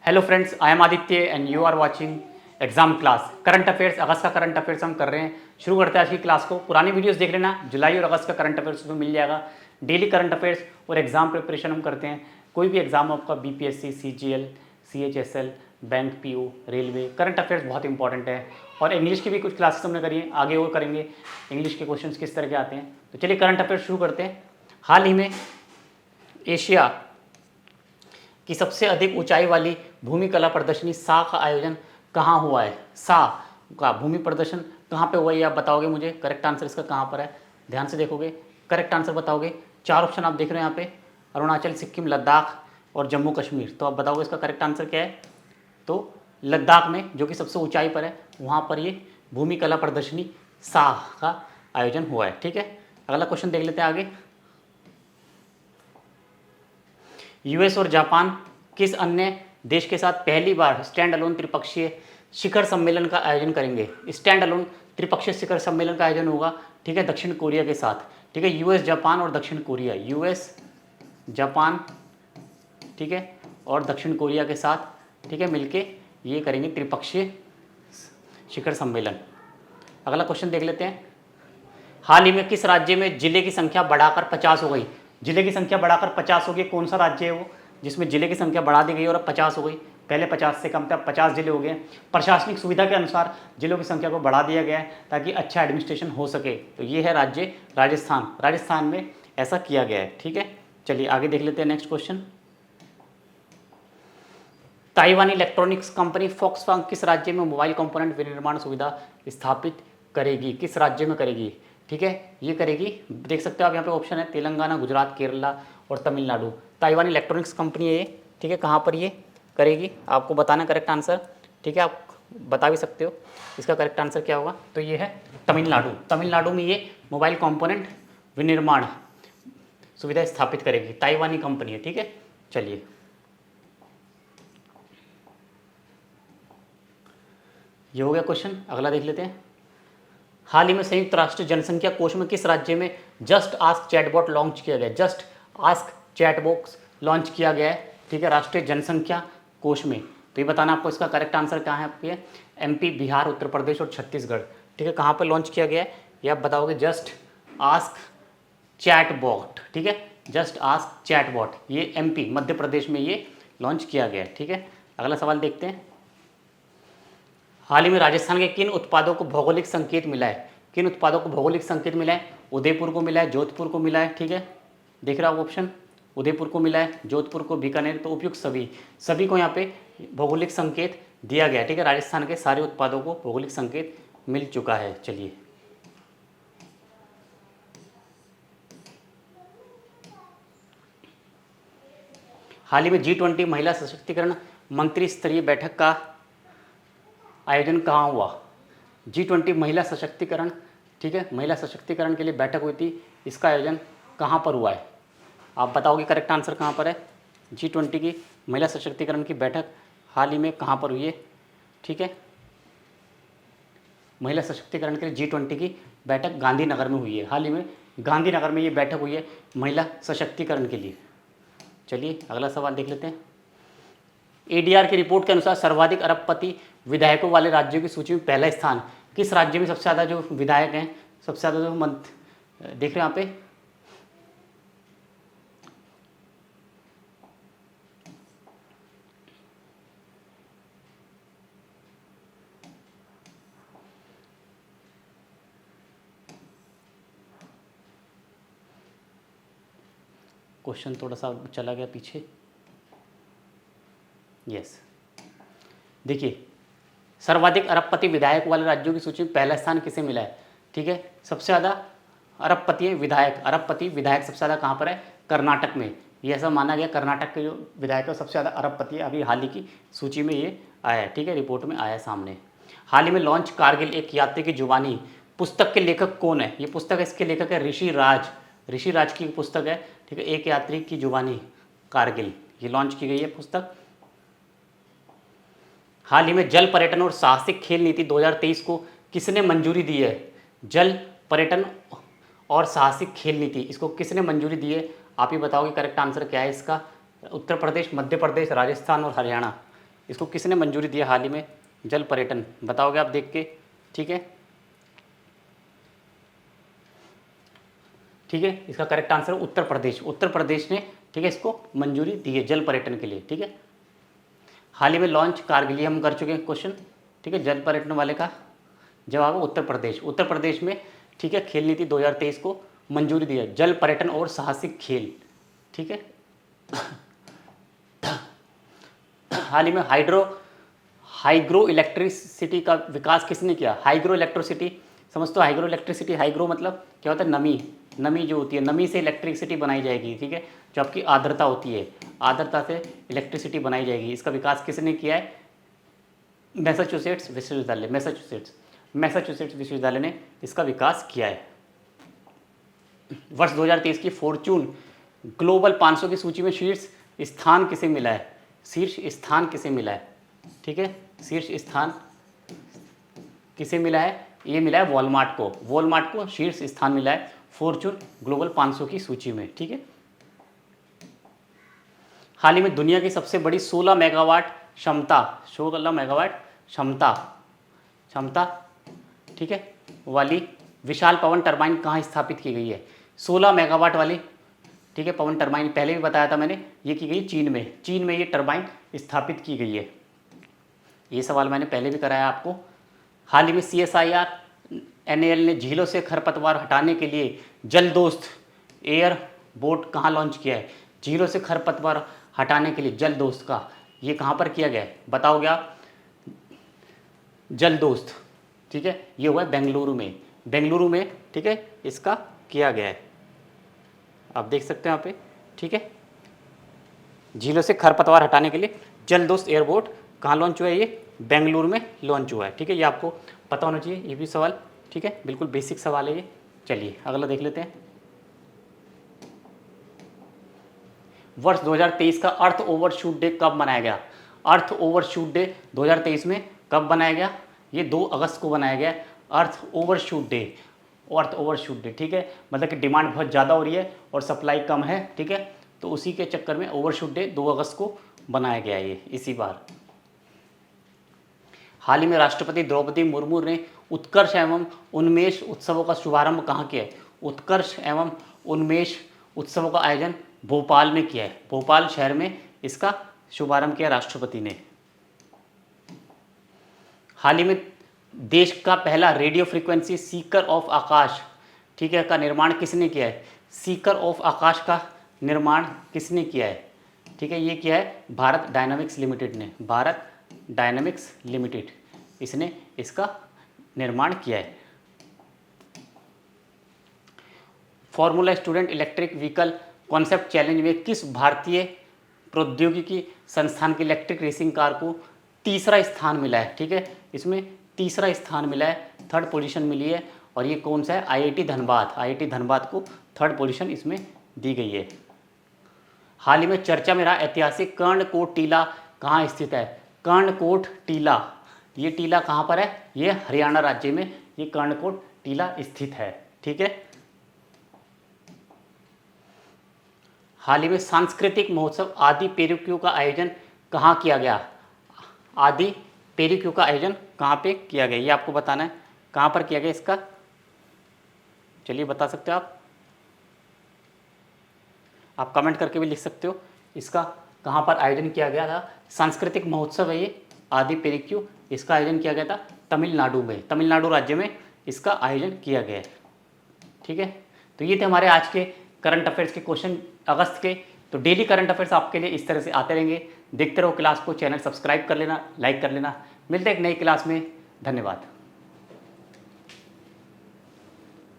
Hello friends, I am Aditya and you are watching exam class. Current affairs, अगस्त का current affairs हम कर रहे हैं। शुरू करते हैं आज की क्लास को। पुरानी वीडियोस देख लेना, जुलाई और अगस्त का करंट अफेयर्स उसमें मिल जाएगा। डेली करंट अफेयर्स और एग्जाम प्रिपरेशन हम करते हैं। कोई भी एग्जाम आपका BPSC, CGL, CHSL, bank PO, railway, current affairs बहुत इंपॉर्टेंट है। और इंग्लिश की भी कुछ क्लासेस हमने करी है, आगे और करेंगे। इंग्लिश के क्वेश्चन किस तरह के आते हैं, तो चलिए करंट अफेयर्स शुरू करते हैं। हाल ही में एशिया कि सबसे अधिक ऊंचाई वाली भूमि कला प्रदर्शनी सा का आयोजन कहाँ हुआ है। सा का भूमि प्रदर्शन कहाँ पे हुआ है, ये आप बताओगे मुझे। करेक्ट आंसर इसका कहाँ पर है, ध्यान से देखोगे, करेक्ट आंसर बताओगे। चार ऑप्शन आप देख रहे हैं यहाँ पे, अरुणाचल, सिक्किम, लद्दाख और जम्मू कश्मीर। तो आप बताओगे इसका करेक्ट आंसर क्या है। तो लद्दाख में, जो कि सबसे ऊंचाई पर है, वहाँ पर ये भूमि कला प्रदर्शनी सा का आयोजन हुआ है। ठीक है, अगला क्वेश्चन देख लेते हैं आगे। यूएस और जापान किस अन्य देश के साथ पहली बार स्टैंड अलोन त्रिपक्षीय शिखर सम्मेलन का आयोजन करेंगे। स्टैंड अलोन त्रिपक्षीय शिखर सम्मेलन का आयोजन होगा, ठीक है, दक्षिण कोरिया के साथ। ठीक है, यूएस, जापान और दक्षिण कोरिया, यूएस, जापान, ठीक है, और दक्षिण कोरिया के साथ, ठीक है, मिलके ये करेंगे त्रिपक्षीय शिखर सम्मेलन। अगला क्वेश्चन देख लेते हैं। हाल ही में किस राज्य में जिले की संख्या बढ़ाकर 50 हो गई। जिले की संख्या बढ़ाकर 50 हो गई, कौन सा राज्य है वो जिसमें जिले की संख्या बढ़ा दी गई और अब 50 हो गई। पहले 50 से कम था, 50 जिले हो गए। प्रशासनिक सुविधा के अनुसार जिलों की संख्या को बढ़ा दिया गया है ताकि अच्छा एडमिनिस्ट्रेशन हो सके। तो ये है राज्य राजस्थान। राजस्थान में ऐसा किया गया है। ठीक है, चलिए आगे देख लेते हैं नेक्स्ट क्वेश्चन। ताइवानी इलेक्ट्रॉनिक्स कंपनी फॉक्सकॉन किस राज्य में मोबाइल कंपोनेंट विनिर्माण सुविधा स्थापित करेगी। किस राज्य में करेगी, ठीक है, ये करेगी। देख सकते हो आप यहाँ पे ऑप्शन है, तेलंगाना, गुजरात, केरला और तमिलनाडु। ताइवानी इलेक्ट्रॉनिक्स कंपनी है ये, ठीक है, कहाँ पर ये करेगी, आपको बताना करेक्ट आंसर। ठीक है, आप बता भी सकते हो इसका करेक्ट आंसर क्या होगा। तो ये है तमिलनाडु। तमिलनाडु में ये मोबाइल कंपोनेंट विनिर्माण सुविधा स्थापित करेगी, ताइवानी कंपनी है। ठीक है, चलिए ये हो गया क्वेश्चन। अगला देख लेते हैं। हाल ही में संयुक्त राष्ट्र जनसंख्या कोष में किस राज्य में जस्ट आस्क चैटबॉट लॉन्च किया गया। जस्ट आस्क चैटबॉक्स लॉन्च किया गया है, ठीक है, राष्ट्रीय जनसंख्या कोष में। तो ये बताना आपको इसका करेक्ट आंसर कहाँ है आपके, एमपी, बिहार, उत्तर प्रदेश और छत्तीसगढ़। ठीक है, कहाँ पर लॉन्च किया गया है ये आप बताओगे। जस्ट आस्क चैटबॉट, ठीक है, जस्ट आस्क चैटबॉट, ये एमपी, मध्य प्रदेश में ये लॉन्च किया गया है। ठीक है, अगला सवाल देखते हैं। हाल ही में राजस्थान के किन उत्पादों को भौगोलिक संकेत मिला है। किन उत्पादों को भौगोलिक संकेत मिला है, उदयपुर को मिला है, जोधपुर को मिला है। ठीक है, देख रहा हूँ ऑप्शन, उदयपुर को मिला है, जोधपुर को, बीकानेर। तो उपयुक्त सभी को यहाँ पे भौगोलिक संकेत दिया गया है। ठीक है, राजस्थान के सारे उत्पादों को भौगोलिक संकेत मिल चुका है। चलिए हाल ही में G20 महिला सशक्तिकरण मंत्री स्तरीय बैठक का आयोजन कहाँ हुआ। G20 महिला सशक्तिकरण, ठीक है, महिला सशक्तिकरण के लिए बैठक हुई थी, इसका आयोजन कहाँ पर हुआ है, आप बताओगे करेक्ट आंसर कहाँ पर है। G20 की महिला सशक्तिकरण की बैठक हाल ही में कहाँ पर हुई है। ठीक है, महिला सशक्तिकरण के लिए G20 की बैठक गांधीनगर में हुई है। हाल ही में गांधीनगर में ये बैठक हुई है महिला सशक्तिकरण के लिए। चलिए अगला सवाल देख लेते हैं। एडीआर की रिपोर्ट के अनुसार सर्वाधिक अरबपति विधायकों वाले राज्यों की सूची में पहला स्थान किस राज्य में सबसे ज़्यादा जो विधायक हैं, सबसे ज़्यादा जो देख रहे हैं यहाँ पे, क्वेश्चन थोड़ा सा चला गया पीछे। यस, देखिए सर्वाधिक अरबपति विधायक वाले राज्यों की सूची में पहला स्थान किसे मिला है। ठीक है, सबसे ज़्यादा अरबपति विधायक, अरबपति विधायक सबसे ज़्यादा कहाँ पर है, कर्नाटक में। ये ऐसा माना गया, कर्नाटक के जो विधायक है सबसे ज़्यादा अरबपति, अभी हाल ही की सूची में ये आया है। ठीक है, रिपोर्ट में आया सामने। हाल ही में लॉन्च कारगिल एक यात्री की जुबानी पुस्तक के लेखक कौन है। ये पुस्तक है, इसके लेखक है ऋषि राज। ऋषि राज की पुस्तक है, ठीक है, एक यात्री की जुबानी कारगिल, ये लॉन्च की गई है पुस्तक। हाल ही में जल पर्यटन और साहसिक खेल नीति 2023 को किसने मंजूरी दी है। जल पर्यटन और साहसिक खेल नीति, इसको किसने मंजूरी दी है, आप ही बताओगे करेक्ट आंसर क्या है इसका। उत्तर प्रदेश, मध्य प्रदेश, राजस्थान और हरियाणा। इसको किसने मंजूरी दिया हाल ही में? जल पर्यटन, बताओगे आप देख के, ठीक है। ठीक है, इसका करेक्ट आंसर है उत्तर प्रदेश। उत्तर प्रदेश ने, ठीक है, इसको मंजूरी दी है जल पर्यटन के लिए, ठीक है। हाल ही में लॉन्च कारगिल, हम कर चुके हैं क्वेश्चन, ठीक है। जल पर्यटन वाले का जवाब है उत्तर प्रदेश। उत्तर प्रदेश में, ठीक है, खेल नीति 2023 को मंजूरी दी है, जल पर्यटन और साहसिक खेल, ठीक है। हाल ही में हाइग्रो इलेक्ट्रिसिटी का विकास किसने किया? हाइग्रो इलेक्ट्रिसिटी समझते हो? हाइग्रो इलेक्ट्रिसिटी, हाइग्रो मतलब क्या होता है? नमी, नमी जो होती है, नमी से इलेक्ट्रिसिटी बनाई जाएगी, ठीक है। जो आपकी आर्द्रता होती है, आर्द्रता से इलेक्ट्रिसिटी बनाई जाएगी। इसका विकास किसने किया है? मैसाचुसेट्स विश्वविद्यालय, मैसाचुसेट्स विश्वविद्यालय ने इसका विकास किया है। वर्ष 2023 की फॉर्च्यून ग्लोबल 500 की सूची में शीर्ष स्थान किसे मिला है? शीर्ष स्थान किसे मिला है? ठीक है, शीर्ष स्थान किसे मिला है? ये मिला है वॉलमार्ट को। वॉलमार्ट को शीर्ष स्थान मिला है फॉर्च्यून ग्लोबल 500 की सूची में, ठीक है। हाल ही में दुनिया की सबसे बड़ी 16 मेगावाट क्षमता, ठीक है, वाली विशाल पवन टरबाइन कहाँ स्थापित की गई है? 16 मेगावाट वाली, ठीक है, पवन टरबाइन, पहले भी बताया था मैंने, ये की गई चीन में ये टरबाइन स्थापित की गई है। ये सवाल मैंने पहले भी कराया आपको। हाल ही में CSIR NAL ने झीलों से खरपतवार हटाने के लिए जलदोस्त एयर बोट कहाँ लॉन्च किया है? झीलों से खरपतवार हटाने के लिए जलदोस्त का, ये कहाँ पर किया गया है? बताओगे आप? जलदोस्त, ठीक है, ये हुआ है बेंगलुरु में, ठीक है, इसका किया गया है। आप देख सकते हैं यहाँ पे, ठीक है। झीलों से खरपतवार हटाने के लिए जलदोस्त एयरबोट कहाँ लॉन्च हुआ है? ये बेंगलुरु में लॉन्च हुआ है, ठीक है। ये आपको पता होना चाहिए, ये भी सवाल, ठीक है, बिल्कुल बेसिक सवाल है ये। चलिए अगला देख लेते हैं। वर्ष 2023 का अर्थ ओवरशूट डे कब मनाया गया? अर्थ ओवरशूट डे 2023 में कब बनाया गया? ये 2 अगस्त को बनाया गया अर्थ ओवरशूट डे, ठीक है। मतलब कि डिमांड बहुत ज़्यादा हो रही है और सप्लाई कम है, ठीक है, तो उसी के चक्कर में ओवरशूट डे 2 अगस्त को बनाया गया ये इसी बार। हाल ही में राष्ट्रपति द्रौपदी मुर्मू ने उत्कर्ष एवं उन्मेष उत्सवों का शुभारंभ कहाँ किया है? उत्कर्ष एवं उन्मेष उत्सवों का आयोजन भोपाल में किया है। भोपाल शहर में इसका शुभारंभ किया राष्ट्रपति ने। हाल ही में देश का पहला रेडियो फ्रीक्वेंसी सीकर ऑफ आकाश, ठीक है, का निर्माण किसने किया है? सीकर ऑफ आकाश का निर्माण किसने किया है? ठीक है, ये किया है भारत डायनामिक्स लिमिटेड ने, भारत डायनामिक्स लिमिटेड, इसने इसका निर्माण किया है। Formula student electric vehicle concept challenge में किस भारतीय प्रौद्योगिकी संस्थान की इलेक्ट्रिक रेसिंग कार को तीसरा स्थान मिला है? ठीक है, इसमें तीसरा स्थान मिला है, 3rd पोजीशन मिली है। और ये कौन सा है? IIT धनबाद को 3rd पोजीशन इसमें दी गई है। हाल ही में चर्चा में रहा ऐतिहासिक कर्णकोट टीला कहाँ स्थित है? कर्णकोट टीला, ये टीला कहाँ पर है? ये हरियाणा राज्य में ये कर्णकोट टीला स्थित है, ठीक है। हाल ही में सांस्कृतिक महोत्सव आदि पेरुक्यू का आयोजन कहाँ किया गया? आदि पेरुक्यू का आयोजन कहाँ पे किया गया, ये आपको बताना है, कहाँ पर किया गया इसका। चलिए बता सकते हो आप कमेंट करके भी लिख सकते हो इसका कहाँ पर आयोजन किया गया था। सांस्कृतिक महोत्सव है ये आदि पेरुक्यू, इसका आयोजन किया गया था तमिलनाडु में, तमिलनाडु राज्य में इसका आयोजन किया गया है, ठीक है। तो ये थे हमारे आज के करंट अफेयर्स के क्वेश्चन अगस्त के। तो डेली करंट अफेयर्स आपके लिए इस तरह से आते रहेंगे। देखते रहो क्लास को, चैनल सब्सक्राइब कर लेना, लाइक कर लेना। मिलते हैं एक नई क्लास में, धन्यवाद।